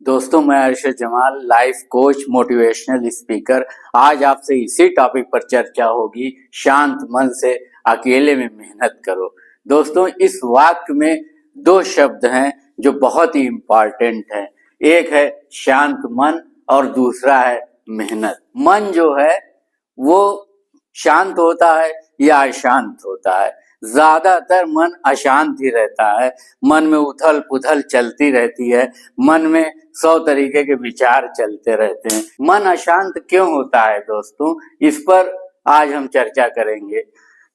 दोस्तों, मैं Arshad Jamal, life coach, motivational speaker. आज आपसे इसी टॉपिक पर चर्चा होगी, शांत मन से अकेले में मेहनत करो। दोस्तों, इस वाक्य में दो शब्द हैं जो बहुत ही इम्पोर्टेंट हैं। एक है शांत मन और दूसरा है मेहनत। मन जो है वो शांत होता है या अशांत होता है। ज्यादातर मन अशांत ही रहता है। मन में उथल पुथल चलती रहती है। मन में 100 तरीके के विचार चलते रहते हैं। मन अशांत क्यों होता है दोस्तों, इस पर आज हम चर्चा करेंगे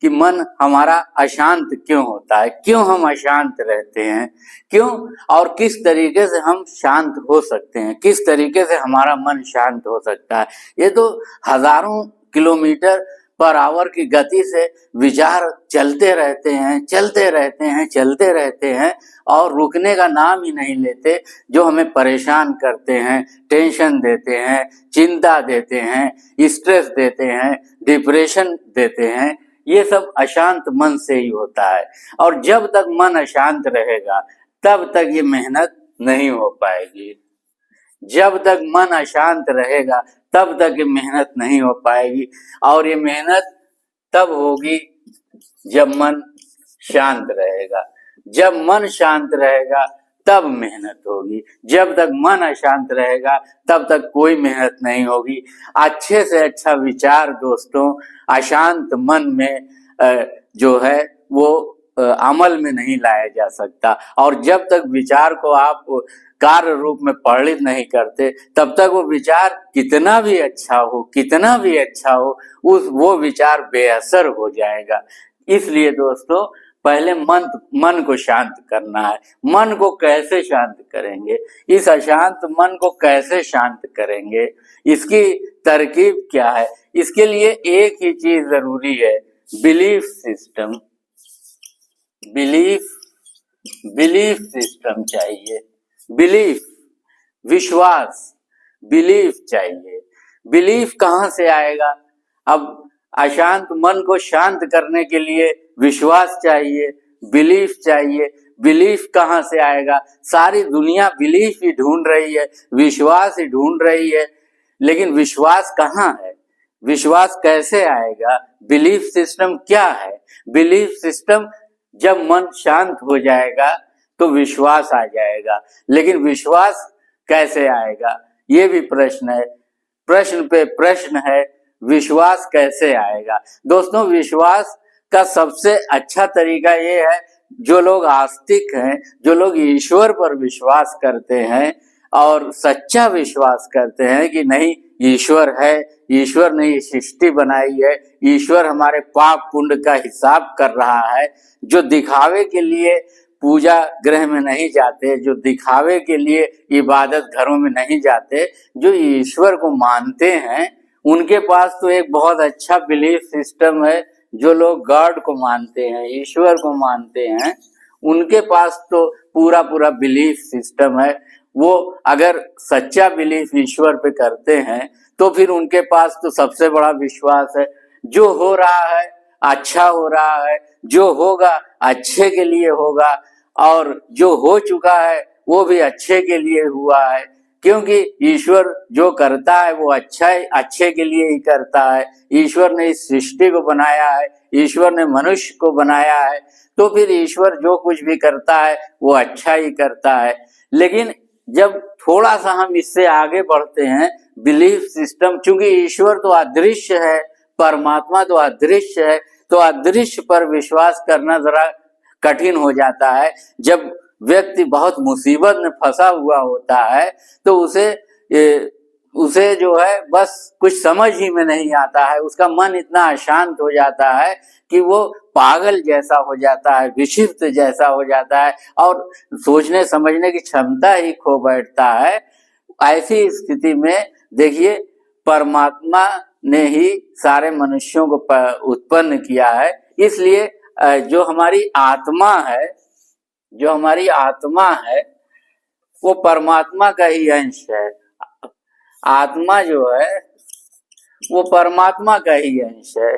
कि मन हमारा अशांत क्यों होता है, क्यों हम अशांत रहते हैं, क्यों और किस तरीके से हम शांत हो सकते हैं, किस तरीके से हमारा मन शांत हो सकता है। ये तो हजारों किलोमीटर पर आवर की गति से विचार चलते रहते हैं, चलते रहते हैं, चलते रहते हैं और रुकने का नाम ही नहीं लेते, जो हमें परेशान करते हैं, टेंशन देते हैं, चिंता देते हैं, स्ट्रेस देते हैं, डिप्रेशन देते हैं। ये सब अशांत मन से ही होता है। और जब तक मन अशांत रहेगा तब तक ये मेहनत नहीं हो पाएगी। जब तक मन अशांत रहेगा तब तक ये मेहनत नहीं हो पाएगी। और ये मेहनत तब होगी जब मन शांत रहेगा। जब मन शांत रहेगा तब मेहनत होगी। जब तक मन अशांत रहेगा तब तक कोई मेहनत नहीं होगी। अच्छे से अच्छा विचार दोस्तों अशांत मन में जो है वो अमल में नहीं लाया जा सकता। और जब तक विचार को आप कार्य रूप में परिणित नहीं करते तब तक वो विचार कितना भी अच्छा हो, कितना भी अच्छा हो, वो विचार बेअसर हो जाएगा। इसलिए दोस्तों पहले मन को शांत करना है। मन को कैसे शांत करेंगे, इस अशांत मन को कैसे शांत करेंगे, इसकी तरकीब क्या है? इसके लिए एक ही चीज जरूरी है, बिलीफ सिस्टम। बिलीफ सिस्टम चाहिए। बिलीफ, विश्वास, बिलीफ चाहिए। बिलीफ कहाँ से आएगा? अब अशांत मन को शांत करने के लिए विश्वास चाहिए, बिलीफ चाहिए। बिलीफ कहाँ से आएगा? सारी दुनिया बिलीफ ही ढूंढ रही है, विश्वास ही ढूंढ रही है, लेकिन विश्वास कहाँ है? विश्वास कैसे आएगा? बिलीफ सिस्टम क्या है? बिलीफ सिस्टम, जब मन शांत हो जाएगा तो विश्वास आ जाएगा। लेकिन विश्वास कैसे आएगा, ये भी प्रश्न है। प्रश्न पे प्रश्न है, विश्वास कैसे आएगा? दोस्तों, विश्वास का सबसे अच्छा तरीका ये है, जो लोग आस्तिक हैं, जो लोग ईश्वर पर विश्वास करते हैं और सच्चा विश्वास करते हैं कि नहीं ईश्वर है, ईश्वर ने ये सृष्टि बनाई है, ईश्वर हमारे पाप पुण्य का हिसाब कर रहा है, जो दिखावे के लिए पूजा गृह में नहीं जाते, जो दिखावे के लिए इबादत घरों में नहीं जाते, जो ईश्वर को मानते हैं, उनके पास तो एक बहुत अच्छा बिलीफ सिस्टम है। जो लोग गॉड को मानते हैं, ईश्वर को मानते हैं, उनके पास तो पूरा पूरा बिलीफ सिस्टम है। वो अगर सच्चा बिलीफ ईश्वर पे करते हैं तो फिर उनके पास तो सबसे बड़ा विश्वास है। जो हो रहा है अच्छा हो रहा है, जो होगा अच्छे के लिए होगा, और जो हो चुका है वो भी अच्छे के लिए हुआ है, क्योंकि ईश्वर जो करता है वो अच्छे के लिए ही करता है। ईश्वर ने इस सृष्टि को बनाया है, ईश्वर ने मनुष्य को बनाया है, तो फिर ईश्वर जो कुछ भी करता है वो अच्छा ही करता है। लेकिन जब थोड़ा सा हम इससे आगे बढ़ते हैं, बिलीफ सिस्टम, चूंकि ईश्वर तो अदृश्य है, परमात्मा तो अदृश्य है, तो अदृश्य पर विश्वास करना जरा कठिन हो जाता है। जब व्यक्ति बहुत मुसीबत में फंसा हुआ होता है तो उसे जो है बस कुछ समझ ही में नहीं आता है। उसका मन इतना अशांत हो जाता है कि वो पागल जैसा हो जाता है, विक्षिप्त जैसा हो जाता है और सोचने समझने की क्षमता ही खो बैठता है। ऐसी स्थिति में देखिए, परमात्मा ने ही सारे मनुष्यों को उत्पन्न किया है। इसलिए जो हमारी आत्मा है वो परमात्मा का ही अंश है। आत्मा जो है वो परमात्मा का ही अंश है,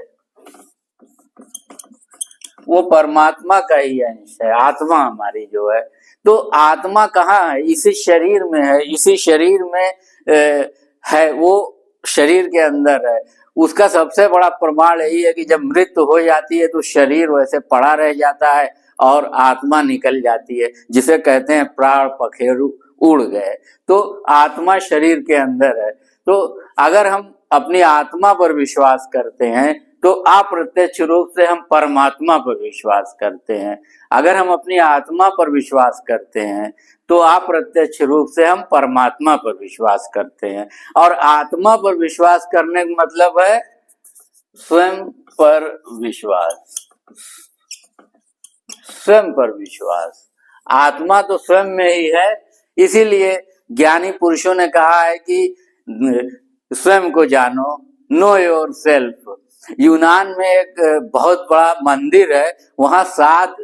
वो परमात्मा का ही अंश है, आत्मा हमारी जो है। तो आत्मा कहाँ है? इसी शरीर में है, इसी शरीर में है, वो शरीर के अंदर है। उसका सबसे बड़ा प्रमाण यही है कि जब मृत्यु हो जाती है तो शरीर वैसे पड़ा रह जाता है और आत्मा निकल जाती है, जिसे कहते हैं प्राण पखेरु उड़ गए। तो आत्मा शरीर के अंदर है। तो अगर हम अपनी आत्मा पर विश्वास करते हैं तो अप्रत्यक्ष रूप से हम परमात्मा पर विश्वास करते हैं। अगर हम अपनी आत्मा पर विश्वास करते हैं तो अप्रत्यक्ष रूप से हम परमात्मा पर विश्वास करते हैं। और आत्मा पर विश्वास करने का मतलब है स्वयं पर विश्वास। स्वयं पर विश्वास, आत्मा तो स्वयं में ही है। इसीलिए ज्ञानी पुरुषों ने कहा है कि स्वयं को जानो, नो योर सेल्फ। यूनान में एक बहुत बड़ा मंदिर है, वहां 7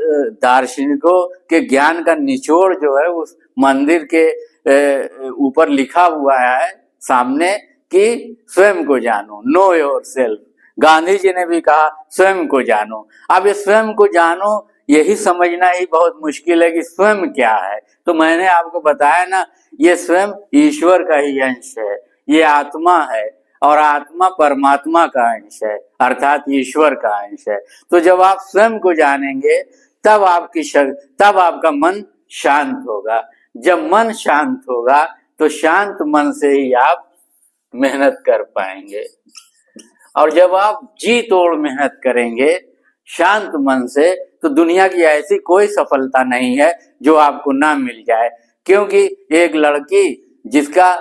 दार्शनिकों के ज्ञान का निचोड़ जो है उस मंदिर के ऊपर लिखा हुआ है सामने कि स्वयं को जानो, know your self. Gandhi ji ने भी कहा स्वयं को जानो। अब ये स्वयं को जानो यही समझना ही बहुत मुश्किल है कि स्वयं क्या है। तो मैंने आपको बताया ना, ये स्वयं ईश्वर का ही अंश है, ये आत्मा है और आत्मा परमात्मा का अंश है, अर्थात ईश्वर का अंश है। तो जब आप स्वयं को जानेंगे तब तब आपका मन शांत होगा। जब मन शांत होगा तो शांत मन से ही आप मेहनत कर पाएंगे। और जब आप जी तोड़ मेहनत करेंगे शांत मन से, तो दुनिया की ऐसी कोई सफलता नहीं है जो आपको ना मिल जाए। क्योंकि एक लड़की जिसका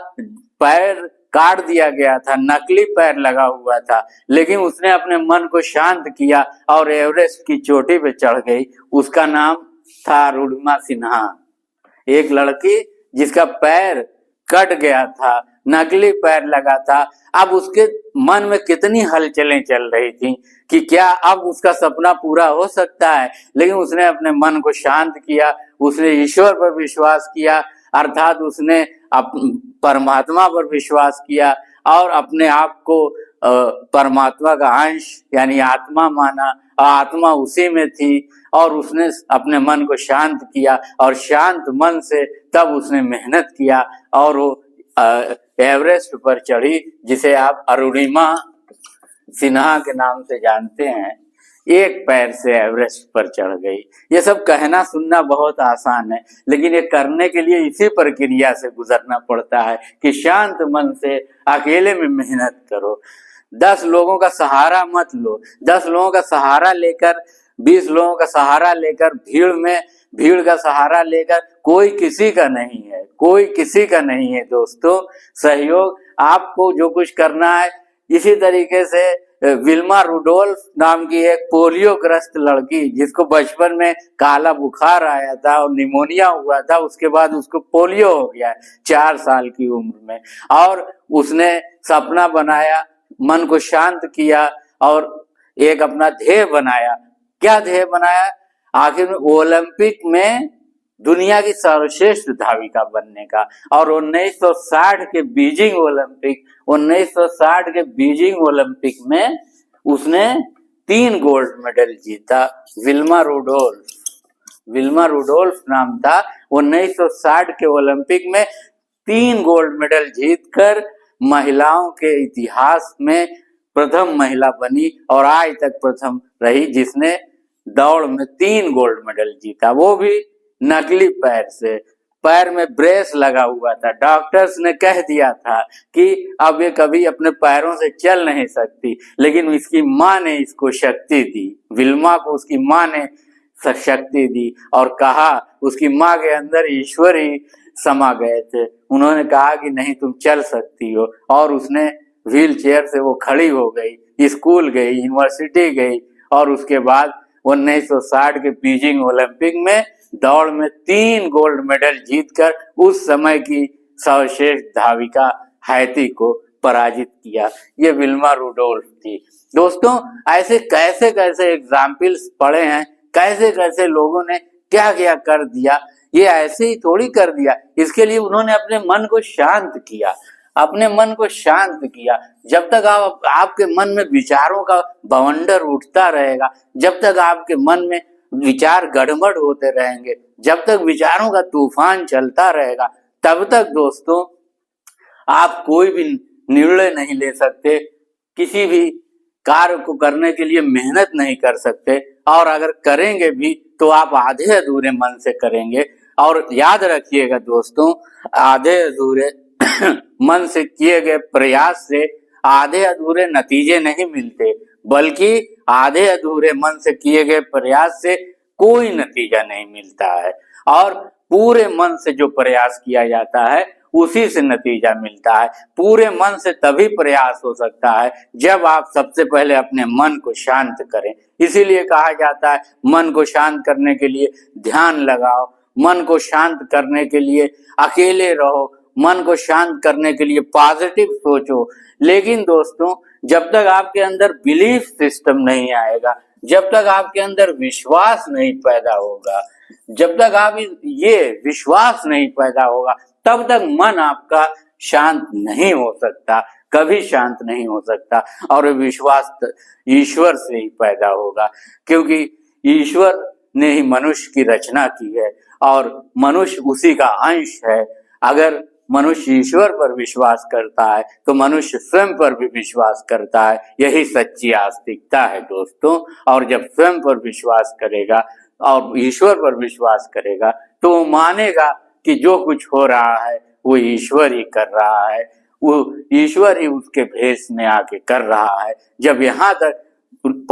पैर काट दिया गया था, नकली पैर लगा हुआ था, लेकिन उसने अपने मन को शांत किया और एवरेस्ट की चोटी पे चढ़ गई। उसका नाम था अरुणिमा सिन्हा। एक लड़की जिसका पैर कट गया था, नकली पैर लगा था, अब उसके मन में कितनी हलचलें चल रही थी कि क्या अब उसका सपना पूरा हो सकता है। लेकिन उसने अपने मन को शांत किया, उसने ईश्वर पर विश्वास किया, अर्थात उसने परमात्मा पर विश्वास किया और अपने आप को परमात्मा का अंश यानी आत्मा माना। आत्मा उसी में थी और उसने अपने मन को शांत किया और शांत मन से तब उसने मेहनत किया और वो एवरेस्ट पर चढ़ी, जिसे आप अरुणिमा सिन्हा के नाम से जानते हैं। एक पैर से एवरेस्ट पर चढ़ गई। ये सब कहना सुनना बहुत आसान है, लेकिन ये करने के लिए इसी प्रक्रिया से गुजरना पड़ता है कि शांत मन से अकेले में मेहनत करो। 10 लोगों का सहारा मत लो। 10 लोगों का सहारा लेकर, 20 लोगों का सहारा लेकर, भीड़ का सहारा लेकर कोई किसी का नहीं है, कोई किसी का नहीं है दोस्तों। सहयोग आपको जो कुछ करना है। इसी तरीके से विल्मा रुडोल्फ नाम की एक पोलियो ग्रस्त लड़की, जिसको बचपन में काला बुखार आया था और निमोनिया हुआ था, उसके बाद उसको पोलियो हो गया 4 साल की उम्र में, और उसने सपना बनाया, मन को शांत किया और एक अपना ध्येय बनाया। क्या ध्येय बनाया? आखिर में ओलंपिक में दुनिया की सर्वश्रेष्ठ धाविका बनने का। और 1960 के बीजिंग ओलंपिक में उसने 3 गोल्ड मेडल जीता। विल्मा रुडोल्फ नाम था। 1960 के ओलंपिक में 3 गोल्ड मेडल जीतकर महिलाओं के इतिहास में प्रथम महिला बनी और आज तक प्रथम रही जिसने दौड़ में 3 गोल्ड मेडल जीता, वो भी नकली पैर से। पैर में ब्रेस लगा हुआ था। डॉक्टर्स ने कह दिया था कि अब ये कभी अपने पैरों से चल नहीं सकती, लेकिन इसकी माँ ने इसको शक्ति दी। विल्मा को उसकी माँ ने शक्ति दी और कहा, उसकी माँ के अंदर ईश्वर ही समा गए थे। उन्होंने कहा कि नहीं, तुम चल सकती हो, और उसने व्हील चेयर से वो खड़ी हो गई, स्कूल गई, यूनिवर्सिटी गई और उसके बाद 1960 के बीजिंग ओलंपिक में दौड़ में 3 गोल्ड मेडल जीतकर उस समय की सर्वश्रेष्ठ धाविका हैती को पराजित किया। ये विल्मा रुडोल्फ थी। दोस्तों, ऐसे कैसे कैसे एग्जाम्पल्स पढ़े हैं, कैसे कैसे लोगों ने क्या क्या कर दिया। ये ऐसे ही थोड़ी कर दिया, इसके लिए उन्होंने अपने मन को शांत किया, अपने मन को शांत किया। जब तक आपके मन में विचारों का बवंडर उठता रहेगा, जब तक आपके मन में विचार गड़बड़ होते रहेंगे, जब तक विचारों का तूफान चलता रहेगा तब तक दोस्तों आप कोई भी निर्णय नहीं ले सकते, किसी भी कार्य को करने के लिए मेहनत नहीं कर सकते, और अगर करेंगे भी तो आप आधे अधूरे मन से करेंगे। और याद रखिएगा दोस्तों, आधे अधूरे मन से किए गए प्रयास से आधे अधूरे नतीजे नहीं मिलते, बल्कि आधे अधूरे मन से किए गए प्रयास से कोई नतीजा नहीं मिलता है, और पूरे मन से जो प्रयास किया जाता है उसी से नतीजा मिलता है। पूरे मन से तभी प्रयास हो सकता है जब आप सबसे पहले अपने मन को शांत करें। इसीलिए कहा जाता है मन को शांत करने के लिए ध्यान लगाओ, मन को शांत करने के लिए अकेले रहो, मन को शांत करने के लिए पॉजिटिव सोचो। लेकिन दोस्तों, जब तक आपके अंदर बिलीफ सिस्टम नहीं आएगा, जब तक आपके अंदर विश्वास नहीं पैदा होगा, जब तक आप ये विश्वास नहीं पैदा होगा, तब तक मन आपका शांत नहीं हो सकता, कभी शांत नहीं हो सकता। और विश्वास ईश्वर से ही पैदा होगा, क्योंकि ईश्वर ने ही मनुष्य की रचना की है और मनुष्य उसी का अंश है। अगर मनुष्य ईश्वर पर विश्वास करता है तो मनुष्य स्वयं पर भी विश्वास करता है। यही सच्ची आस्तिकता है दोस्तों। और जब स्वयं पर विश्वास करेगा और ईश्वर पर विश्वास करेगा तो वो मानेगा कि जो कुछ हो रहा है वो ईश्वर ही कर रहा है, वो ईश्वर ही उसके भेष में आके कर रहा है। जब यहाँ तक पहुंच